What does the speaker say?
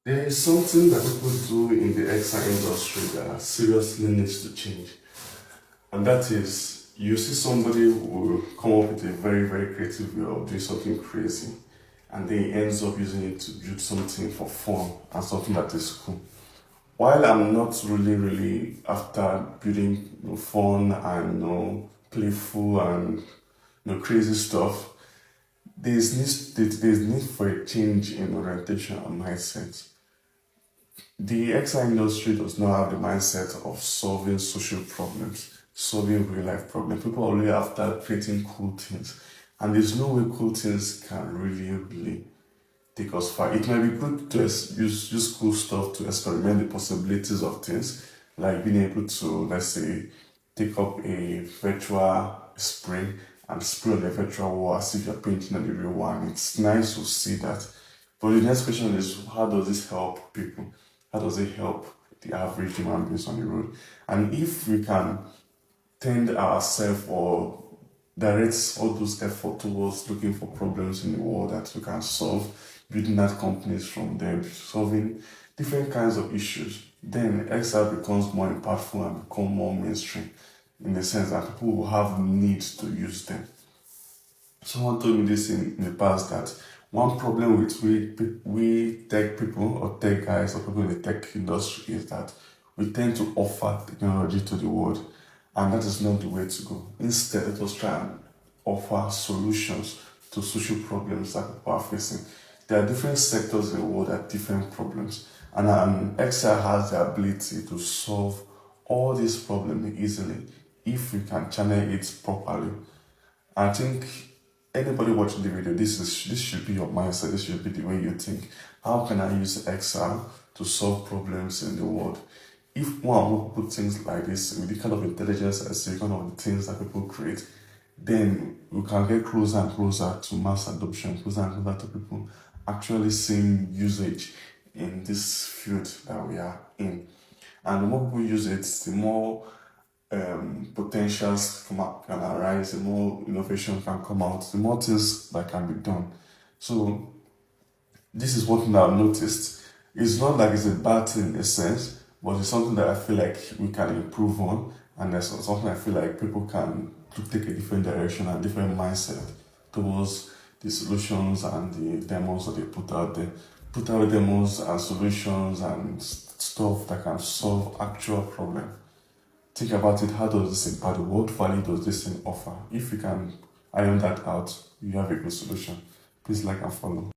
There is something that people do in the XR industry that seriously needs to change. And that is, you see somebody who will come up with a very, very creative way of doing something crazy, and then he ends up using it to build something for fun and something that is cool. While I'm not really after building fun and playful and crazy stuff, there's need for a change in orientation and mindset. The XI industry does not have the mindset of solving social problems, solving real life problems. People are only after creating cool things. And there's no way cool things can really take us far. It might be good to use cool stuff to experiment the possibilities of things, like being able to, let's say, take up a virtual spray and spray on the virtual wall as if you're painting on the real one. It's nice to see that. But the next question is, how does this help people? How does it help the average human beings on the road? And if we can tend ourselves or direct all those efforts towards looking for problems in the world that we can solve, building out companies from them, solving different kinds of issues, then XR becomes more impactful and become more mainstream in the sense that people will have needs to use them. Someone told me this in the past that one problem with we tech people or tech guys or people in the tech industry is that we tend to offer technology to the world, and that is not the way to go. Instead, let us try and offer solutions to social problems that people are facing. There are different sectors in the world that have different problems, and XR has the ability to solve all these problems easily if we can channel it properly. I think anybody watching the video, this should be your mindset. This should be the way you think. How can I use XR to solve problems in the world? If one will put things like this with the kind of intelligence I see, kind of the things that people create, then we can get closer and closer to mass adoption, closer and closer to people actually seeing usage in this field that we are in. And the more people use it, the more potentials can arise, the more innovation can come out, the more things that can be done. So this is what I've noticed. It's not like it's a bad thing in a sense, but it's something that I feel like we can improve on, and there's something I feel like people can take a different direction and different mindset towards the solutions and the demos that they put out there. Put out demos and solutions and stuff that can solve actual problems. Think about it, how does this impact the world? What value does this thing offer? If you can iron that out, you have a good solution. Please like and follow.